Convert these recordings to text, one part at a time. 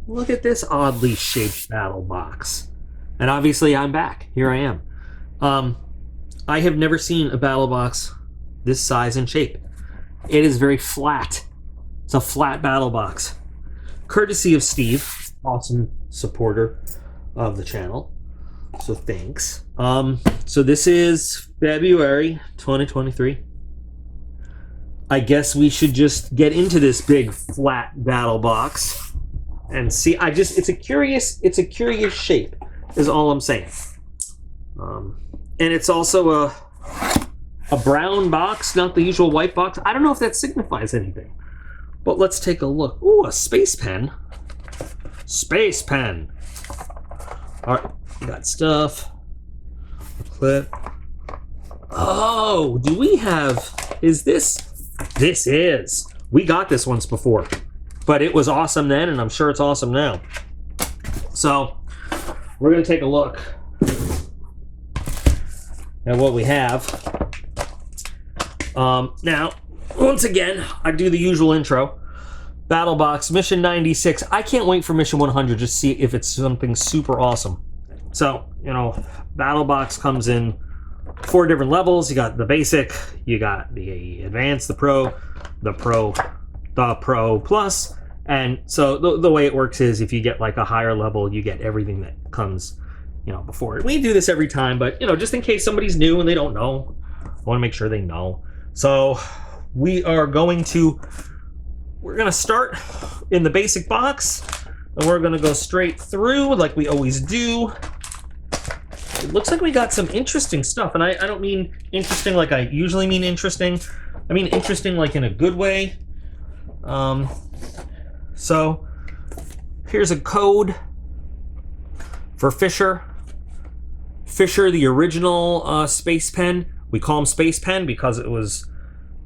Look at this oddly shaped battle box. And obviously I'm back. Here I am. I have never seen a battle box this size and shape. It is very flat. It's a flat battle box. Courtesy of Steve, awesome supporter of the channel. So thanks. So this is February 2023. I guess we should just get into this big flat battle box and see. It's a curious shape is all I'm saying. And it's also a brown box, not the usual white box. I don't know if that signifies anything, but let's take a look. Ooh, a space pen. Space pen. All right, we got stuff. A clip. Oh, do we have, is this? This is. We got this once before, but it was awesome then, and I'm sure it's awesome now. So we're gonna take a look at what we have. Now, once again, I do the usual intro. Battlebox, Mission 96. I can't wait for Mission 100 just to see if it's something super awesome. So, you know, Battlebox comes in 4 different levels. You got the basic, you got the advanced, the pro, the pro plus. And so the way it works is if you get like a higher level, you get everything that comes, you know, before it. We do this every time, but, you know, just in case somebody's new and they don't know, I want to make sure they know. So we're going to start in the basic box, and we're going to go straight through like we always do. It looks like we got some interesting stuff, and I don't mean interesting like I usually mean interesting. I mean interesting like in a good way. So here's a code for Fisher. Fisher, the original space pen. We call him Space Pen because it was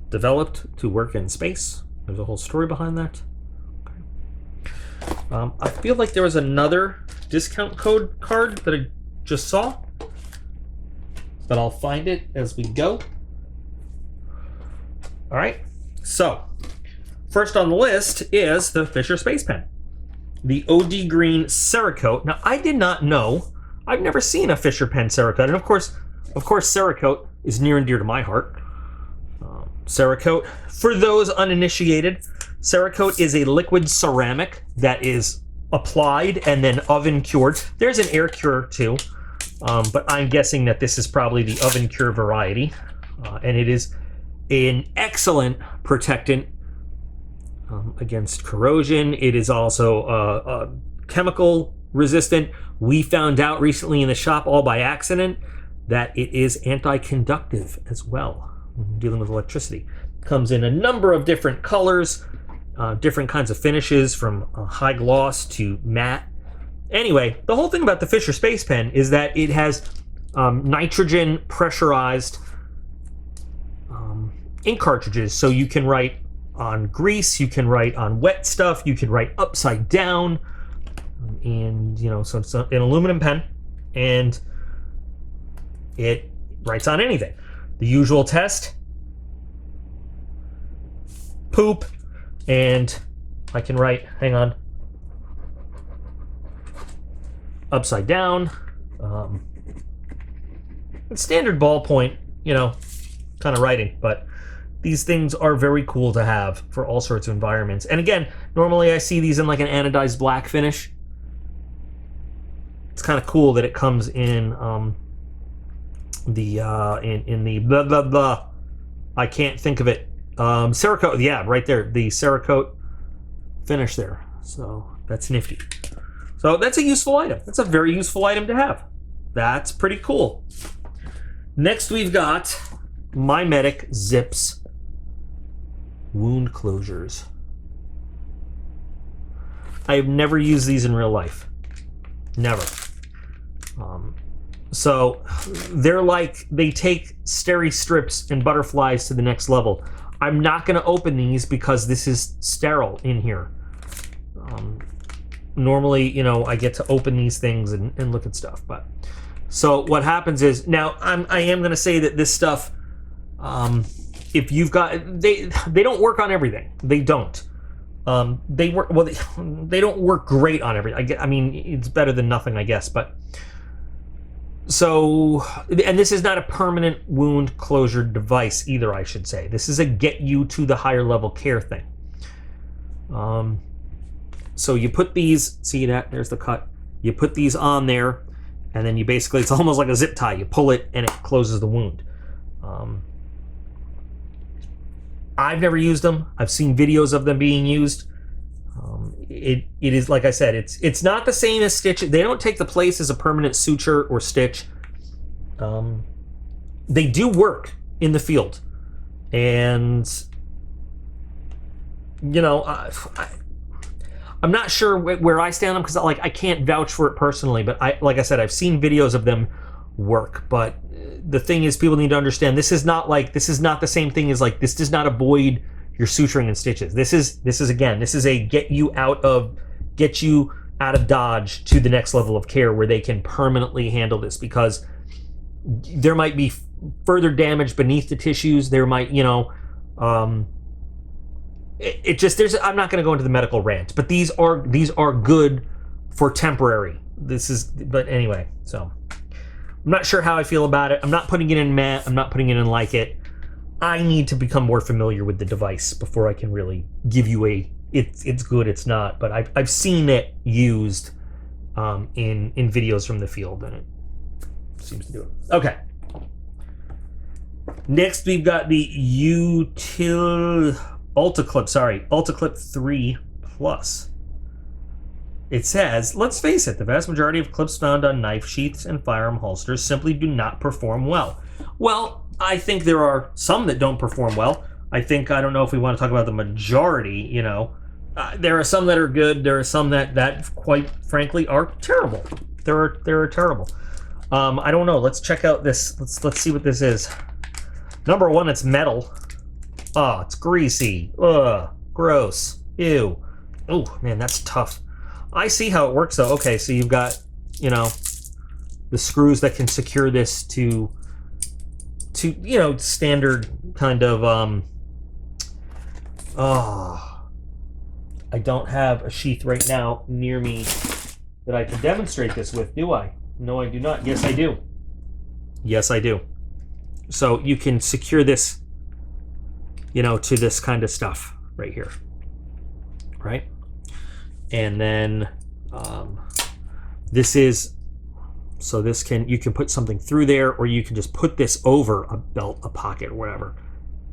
developed to work in space. There's a whole story behind that. Okay. I feel like there was another discount code card that I just saw, but I'll find it as we go. All right, so first on the list is the Fisher Space Pen, the OD Green Cerakote. Now, I did not know. I've never seen a Fisher pen Cerakote, and of course, Cerakote is near and dear to my heart. Cerakote, for those uninitiated, Cerakote is a liquid ceramic that is applied and then oven cured. There's an air cure too, but I'm guessing that this is probably the oven cure variety, and it is an excellent protectant against corrosion. It is also chemical resistant. We found out recently in the shop, all by accident, that it is anti-conductive as well when dealing with electricity. Comes in a number of different colors, different kinds of finishes, from high gloss to matte. Anyway, the whole thing about the Fisher Space Pen is that it has nitrogen pressurized ink cartridges, so you can write on grease, you can write on wet stuff, you can write upside down, and you know, so it's an aluminum pen, and it writes on anything. The usual test: poop, and I can write, hang on, upside down. It's standard ballpoint, you know, kind of writing, but these things are very cool to have for all sorts of environments. And again, normally I see these in like an anodized black finish. It's kind of cool that it comes in in the blah blah blah. I can't think of it. Cerakote, yeah, right there, the Cerakote finish there. So that's nifty. So that's a useful item. That's a very useful item to have. That's pretty cool. Next, we've got My Medic Zips wound closures. I have never used these in real life. Never. So they're like, they take steri strips and butterflies to the next level. I'm not going to open these because this is sterile in here. Normally, you know, I get to open these things and look at stuff. But so what happens is, now I am going to say that this stuff, if you've got, they don't work on everything. They don't. They work well. They don't work great on everything. I mean, it's better than nothing, I guess. But so, and this is not a permanent wound closure device either, I should say. This is a get you to the higher level care thing. So you put these, see that? There's the cut. You put these on there, and then you basically, it's almost like a zip tie. You pull it, and it closes the wound. I've never used them. I've seen videos of them being used. It is, like I said, it's not the same as stitch. They don't take the place as a permanent suture or stitch. They do work in the field, and you know, I'm not sure where I stand on them because like I can't vouch for it personally. But like I said, I've seen videos of them work. But the thing is, people need to understand this is not the same thing as like this does not avoid your suturing and stitches. This is a get you out of Dodge to the next level of care where they can permanently handle this, because there might be further damage beneath the tissues. There might, you know, I'm not going to go into the medical rant, but these are good for temporary. But anyway, so I'm not sure how I feel about it. I'm not putting it in meh. I'm not putting it in like it. I need to become more familiar with the device before I can really give you it's good, it's not. But I've seen it used in videos from the field, and it seems to do it. Okay. Next, we've got the UltiClip 3 Plus. It says, let's face it, the vast majority of clips found on knife sheaths and firearm holsters simply do not perform well. Well, I think there are some that don't perform well. I don't know if we want to talk about the majority, you know. There are some that are good. There are some that quite frankly are terrible. They're terrible. I don't know. Let's check out this. Let's see what this is. Number one, it's metal. Oh, it's greasy. Ugh, gross. Ew. Oh, man, that's tough. I see how it works, though. Okay, so you've got, you know, the screws that can secure this to you know, standard kind of, I don't have a sheath right now near me that I can demonstrate this with, do I? No, I do not. Yes, I do. Yes, I do. So you can secure this, you know, to this kind of stuff right here, right? And then this is, so this you can put something through there, or you can just put this over a belt, a pocket, or whatever,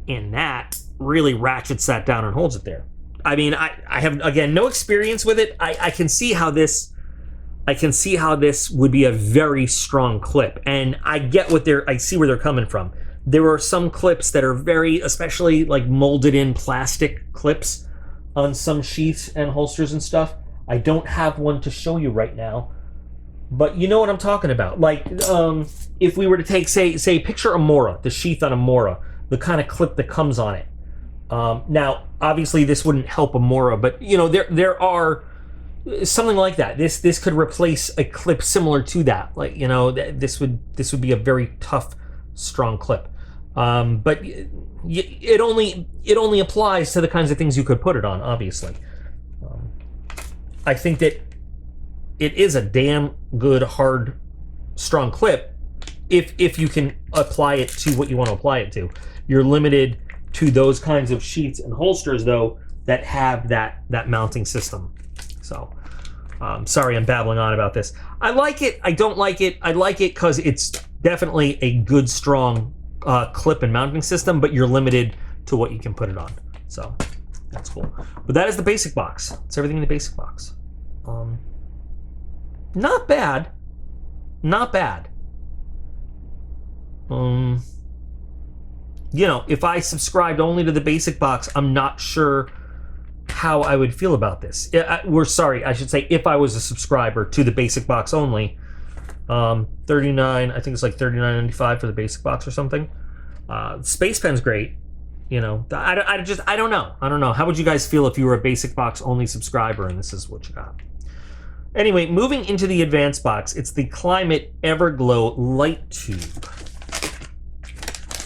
and that really ratchets that down and holds it there. I mean, I have, again, no experience with it. I can see how this would be a very strong clip, and I see where they're coming from. There are some clips that are very, especially like molded in plastic clips on some sheaths and holsters and stuff. I don't have one to show you right now, but you know what I'm talking about. Like, if we were to take, say picture a Mora, the sheath on a Mora, the kind of clip that comes on it. Now, obviously this wouldn't help a Mora, but you know, there are something like that. This could replace a clip similar to that. Like, you know, this would be a very tough, strong clip. But it only applies to the kinds of things you could put it on, obviously. I think that it is a damn good, hard, strong clip if you can apply it to what you want to apply it to. You're limited to those kinds of sheaths and holsters, though, that have that mounting system. So, sorry I'm babbling on about this. I like it. I don't like it. I like it because it's definitely a good, strong clip and mounting system, but you're limited to what you can put it on. So that's cool. But that is the basic box. It's everything in the basic box. Not bad. Not bad. You know, if I subscribed only to the basic box, I'm not sure how I would feel about this. I should say, if I was a subscriber to the basic box only. 39, I think it's like $39.95 for the basic box or something. Space Pen's great. You know, I don't know. How would you guys feel if you were a basic box only subscriber and this is what you got? Anyway, moving into the advanced box, it's the Climate Everglow Light Tube.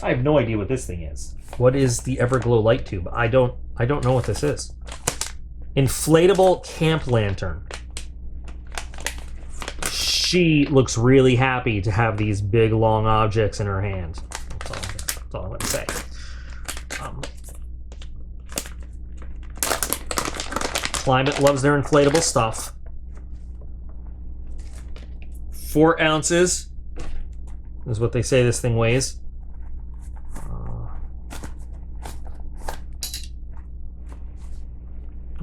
I have no idea what this thing is. What is the Everglow Light Tube? I don't know what this is. Inflatable camp lantern. She looks really happy to have these big, long objects in her hand. That's all I'm going to say. Climate loves their inflatable stuff. 4 ounces is what they say this thing weighs.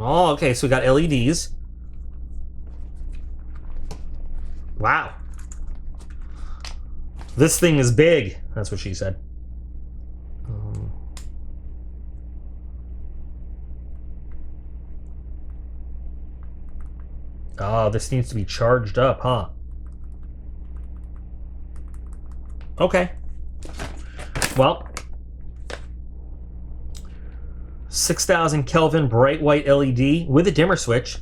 Oh, okay, so we got LEDs. Wow. This thing is big. That's what she said. Oh, this needs to be charged up, huh? Okay. Well, 6,000 Kelvin bright white LED with a dimmer switch.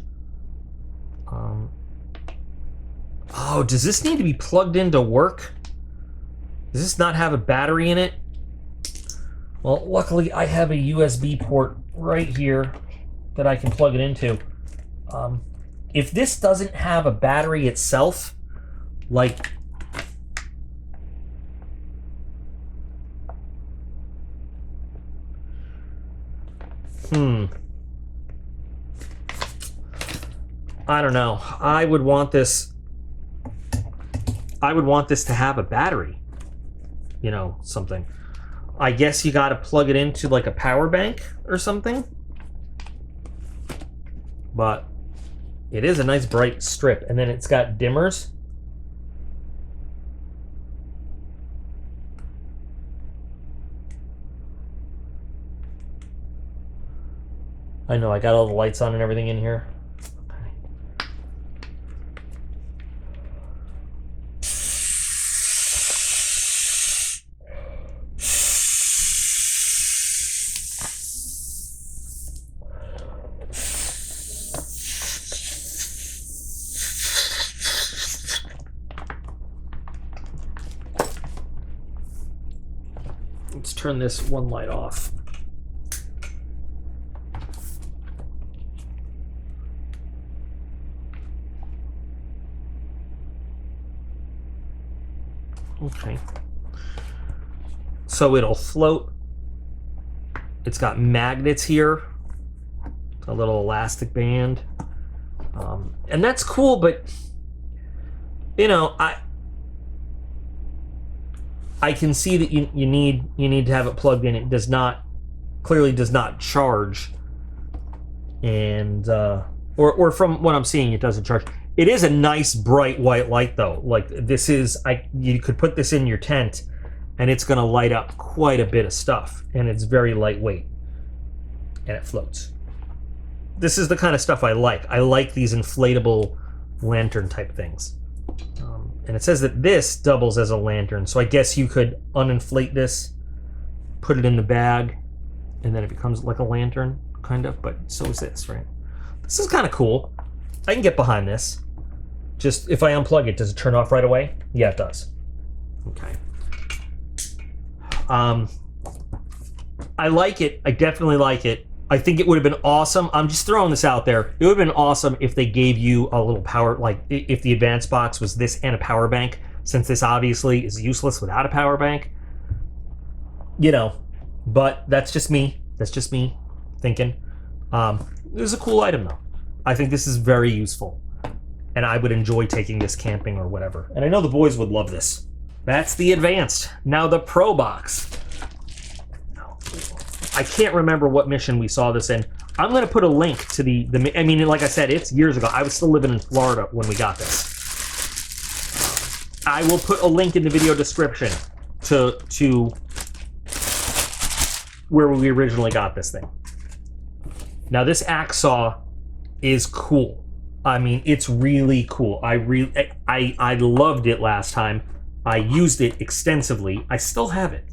Oh, does this need to be plugged in to work? Does this not have a battery in it? Well, luckily I have a USB port right here that I can plug it into. If this doesn't have a battery itself, like... I don't know. I would want this to have a battery. You know, something. I guess you got to plug it into like a power bank or something. But it is a nice bright strip, and then it's got dimmers. I know I got all the lights on and everything in here. Let's turn this one light off. Okay. So it'll float. It's got magnets here, a little elastic band, and that's cool. But you know, I can see that you need to have it plugged in. It clearly does not charge, and or from what I'm seeing, it doesn't charge. It is a nice bright white light though. Like this is, you could put this in your tent and it's gonna light up quite a bit of stuff, and it's very lightweight and it floats. This is the kind of stuff I like. I like these inflatable lantern type things. And it says that this doubles as a lantern, so I guess you could uninflate this, put it in the bag, and then it becomes like a lantern, kind of, but so is this, right? This is kind of cool. I can get behind this. Just, if I unplug it, does it turn off right away? Yeah, it does. Okay. I like it. I definitely like it. I think it would have been awesome. I'm just throwing this out there. It would have been awesome if they gave you a little power, like if the advanced box was this and a power bank, since this obviously is useless without a power bank. You know, but that's just me. That's just me thinking. This is a cool item though. I think this is very useful, and I would enjoy taking this camping or whatever. And I know the boys would love this. That's the advanced. Now the Pro box. I can't remember what mission we saw this in. I'm going to put a link to the. I mean, like I said, it's years ago. I was still living in Florida when we got this. I will put a link in the video description to where we originally got this thing. Now this axe saw is cool. I mean, it's really cool. I loved it last time. I used it extensively. I still have it.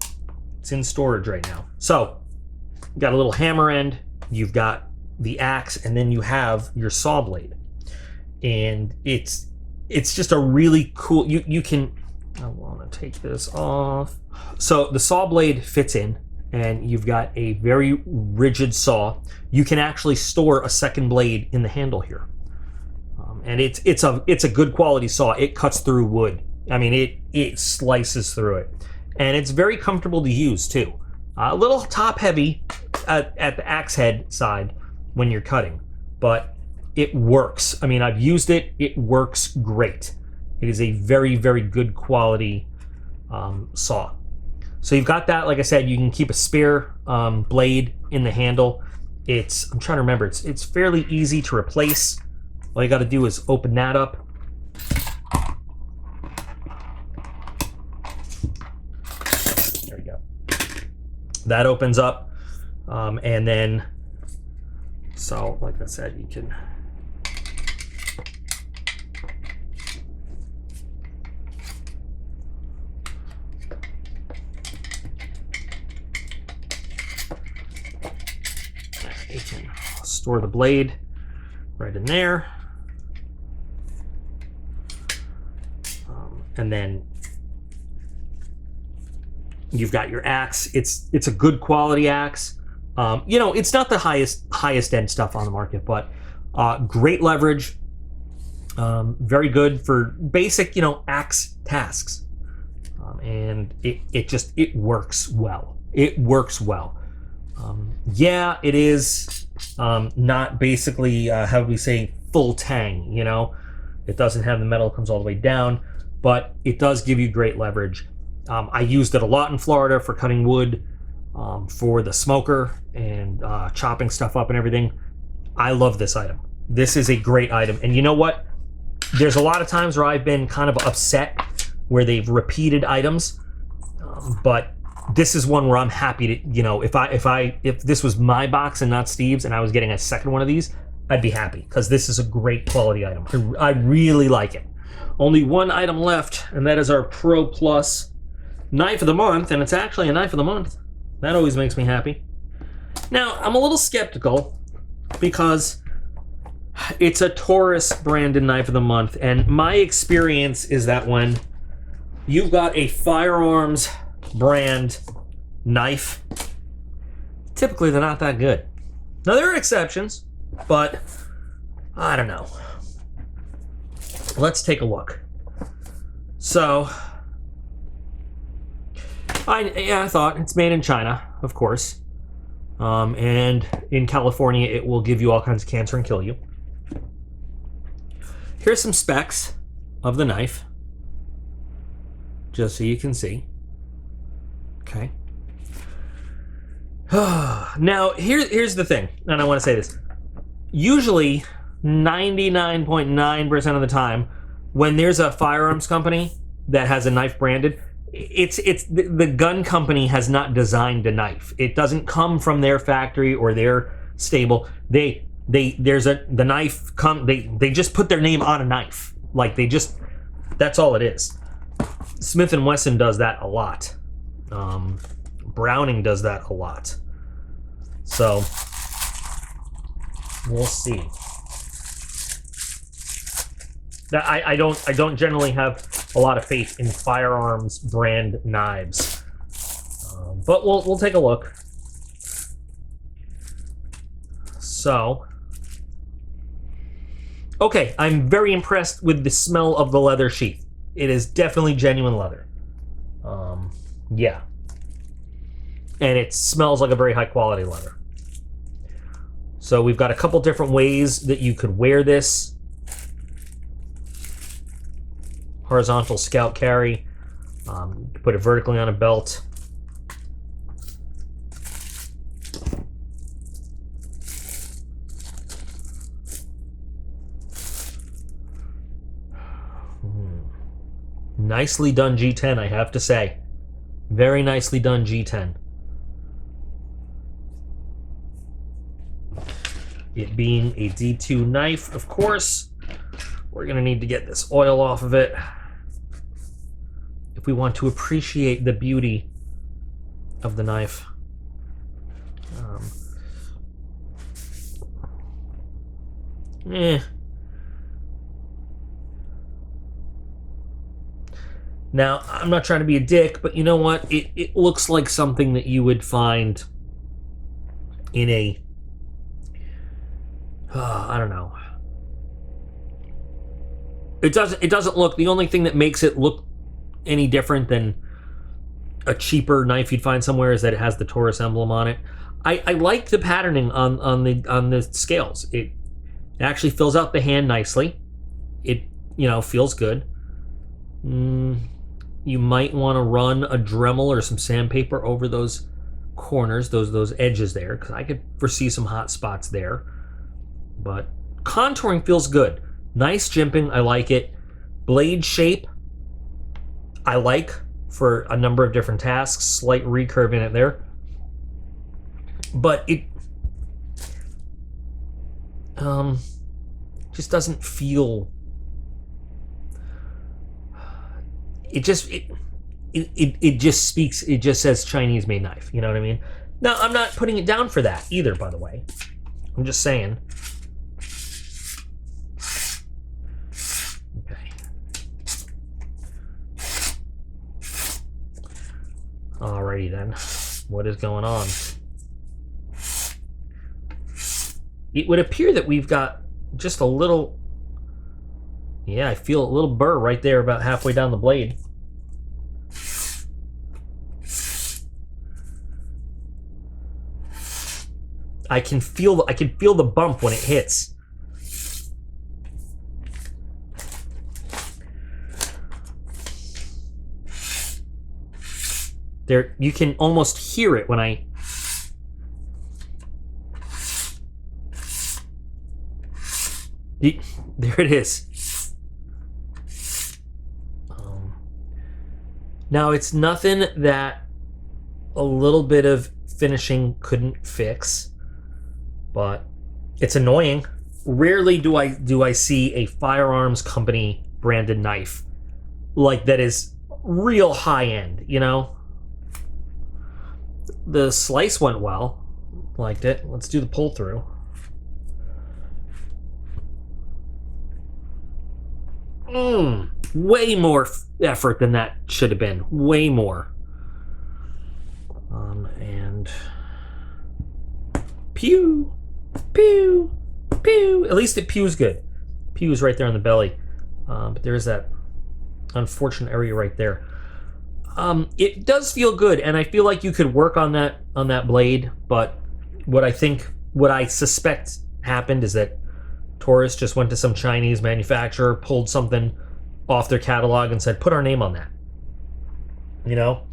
It's in storage right now. So, you got a little hammer end, you've got the axe, and then you have your saw blade. And it's just a really cool, you can, I want to take this off. So the saw blade fits in, and you've got a very rigid saw. You can actually store a second blade in the handle here, and it's a good quality saw. It cuts through wood. I mean, it slices through it, and it's very comfortable to use too. A little top heavy at the axe head side when you're cutting, but it works. I mean, I've used it. It works great. It is a very, very good quality saw. So you've got that. Like I said, you can keep a spare blade in the handle. I'm trying to remember. It's fairly easy to replace. All you got to do is open that up. There we go. That opens up, and then, so like I said, you can. You can store the blade right in there, and then you've got your axe. It's a good quality axe. You know, it's not the highest end stuff on the market, but great leverage. Very good for basic, you know, axe tasks, and it works well. It works well. Yeah, it is not basically, how do we say, full tang, you know? It doesn't have the metal that comes all the way down, but it does give you great leverage. I used it a lot in Florida for cutting wood, for the smoker, and chopping stuff up and everything. I love this item. This is a great item. And you know what? There's a lot of times where I've been kind of upset where they've repeated items, but this is one where I'm happy to, you know, if this was my box and not Steve's and I was getting a second one of these, I'd be happy, because this is a great quality item. I really like it. Only one item left, and that is our Pro Plus Knife of the Month, and it's actually a Knife of the Month. That always makes me happy. Now, I'm a little skeptical because it's a Taurus branded Knife of the Month, and my experience is that when you've got a firearms brand knife, typically they're not that good. Now, there are exceptions, but I don't know. Let's take a look. So, I thought it's made in China, of course, and in California it will give you all kinds of cancer and kill you. Here's some specs of the knife, just so you can see. Okay. Now, here's the thing, and I want to say this. Usually, 99.9% of the time, when there's a firearms company that has a knife branded, it's the gun company has not designed a knife. It doesn't come from their factory or their stable. They just put their name on a knife. Like, that's all it is. Smith & Wesson does that a lot. Browning does that a lot. So we'll see. I don't generally have a lot of faith in firearms brand knives, but we'll take a look. So, okay, I'm very impressed with the smell of the leather sheath. It is definitely genuine leather. Yeah. And it smells like a very high quality leather. So we've got a couple different ways that you could wear this. Horizontal scout carry. Put it vertically on a belt. Nicely done G10, I have to say. Very nicely done G10. It being a D2 knife, of course, we're going to need to get this oil off of it if we want to appreciate the beauty of the knife. Now, I'm not trying to be a dick, but you know what? It looks like something that you would find in a, I don't know. It doesn't look, the only thing that makes it look any different than a cheaper knife you'd find somewhere is that it has the Taurus emblem on it. I like the patterning on the scales. It actually fills out the hand nicely. It, you know, feels good. You might want to run a Dremel or some sandpaper over those corners, those edges there, because I could foresee some hot spots there. But contouring feels good. Nice jimping, I like it. Blade shape, I like for a number of different tasks. Slight recurve in it there. But it just doesn't feel... It just speaks, it just says Chinese made knife, you know what I mean? Now, I'm not putting it down for that either, by the way. I'm just saying. Okay. Alrighty then. What is going on? It would appear that we've got just a little... Yeah, I feel a little burr right there about halfway down the blade. I can feel the bump when it hits. There, you can almost hear it when I... There it is. Now, it's nothing that a little bit of finishing couldn't fix, but it's annoying. Rarely do I see a firearms company branded knife like that is real high end, you know? The slice went well. Liked it. Let's do the pull through. Way more effort than that should have been. Way more. And pew, pew, pew. At least it pews good. Pews right there on the belly. But there's that unfortunate area right there. It does feel good, and I feel like you could work on that blade. But what I suspect happened is that Taurus just went to some Chinese manufacturer, pulled something off their catalog and said, put our name on that. You know?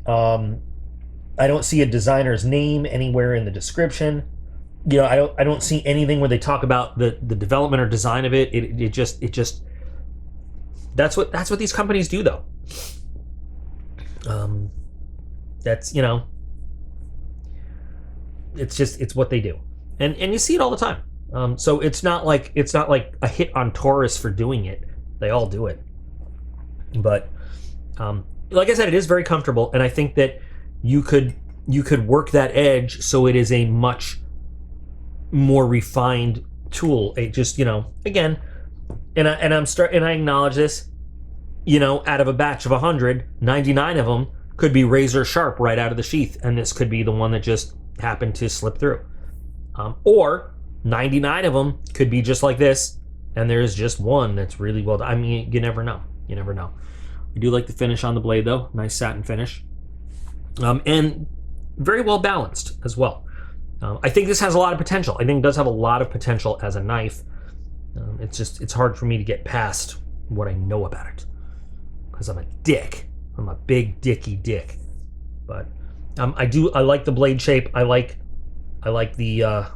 I don't see a designer's name anywhere in the description. You know, I don't see anything where they talk about the development or design of it. It just that's what these companies do, though. That's, you know, it's what they do. And you see it all the time. So it's not like a hit on Taurus for doing it. They all do it. But like I said, it is very comfortable, and I think that you could work that edge so it is a much more refined tool. It just, you know, again, and I acknowledge this, you know, out of a batch of 100, 99 of them could be razor sharp right out of the sheath, and this could be the one that just happened to slip through. Or 99 of them could be just like this, and there's just one that's really well done. I mean, you never know. You never know. I do like the finish on the blade, though. Nice satin finish. And very well balanced as well. I think this has a lot of potential. I think it does have a lot of potential as a knife. It's hard for me to get past what I know about it, because I'm a dick. I'm a big dicky dick. But I like the blade shape. I like the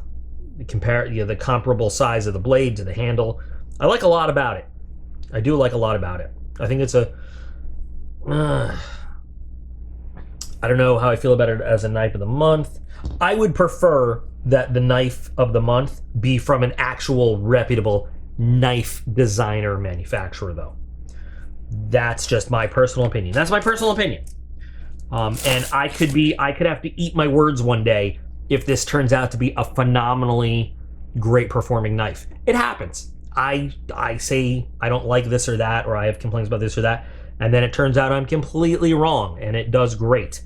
comparable size of the blade to the handle. I like a lot about it. I do like a lot about it. I think it's a... I don't know how I feel about it as a knife of the month. I would prefer that the knife of the month be from an actual reputable knife designer manufacturer, though. That's just my personal opinion. That's my personal opinion. And I could have to eat my words one day if this turns out to be a phenomenally great performing knife. It happens. I say I don't like this or that, or I have complaints about this or that, and then it turns out I'm completely wrong, and it does great.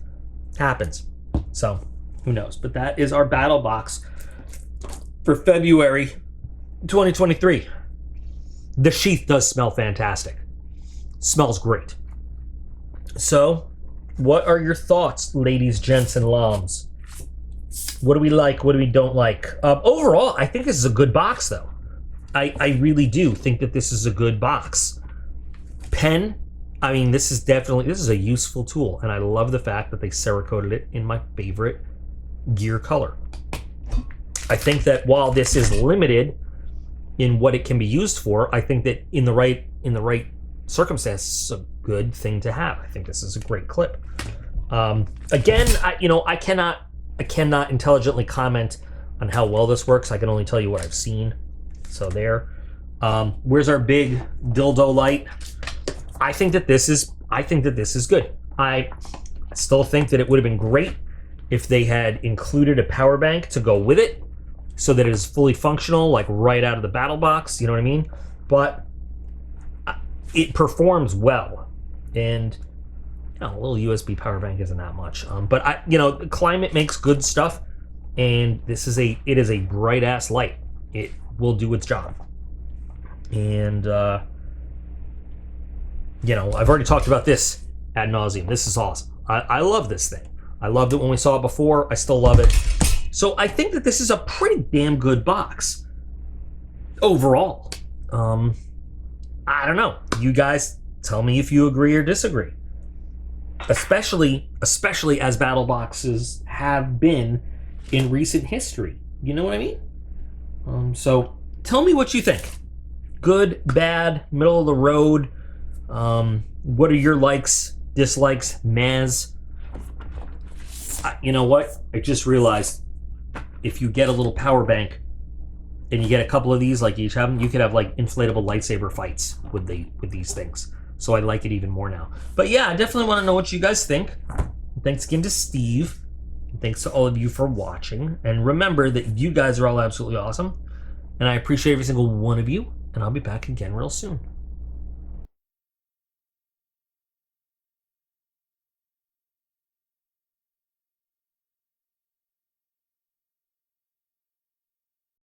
Happens. So, who knows? But that is our battle box for February 2023. The sheath does smell fantastic. Smells great. So, what are your thoughts, ladies, gents, and loms? What do we like? What do we don't like? Overall, I think this is a good box, though. I really do think that this is a good box. Pen, I mean, this is a useful tool, and I love the fact that they Cerakoted it in my favorite gear color. I think that while this is limited in what it can be used for, I think that in the right circumstances, it's a good thing to have. I think this is a great clip. Again, I cannot intelligently comment on how well this works. I can only tell you what I've seen. So there. Where's our big dildo light? I think that this is good. I still think that it would have been great if they had included a power bank to go with it, so that it is fully functional, like right out of the battle box. You know what I mean? But it performs well, and a little USB power bank isn't that much. But Climate makes good stuff, and it is a bright ass light. It will do its job. And I've already talked about this ad nauseum. This is awesome. I love this thing. I loved it when we saw it before. I still love it. So I think that this is a pretty damn good box overall. I don't know. You guys tell me if you agree or disagree. Especially as battle boxes have been in recent history. You know what I mean? So tell me what you think. Good, bad, middle of the road. What are your likes, dislikes, mehs? You know what? I just realized if you get a little power bank and you get a couple of these, like you each have them, you could have like inflatable lightsaber fights with these things. So I like it even more now. But yeah, I definitely want to know what you guys think. Thanks again to Steve. Thanks to all of you for watching. And remember that you guys are all absolutely awesome. And I appreciate every single one of you. And I'll be back again real soon.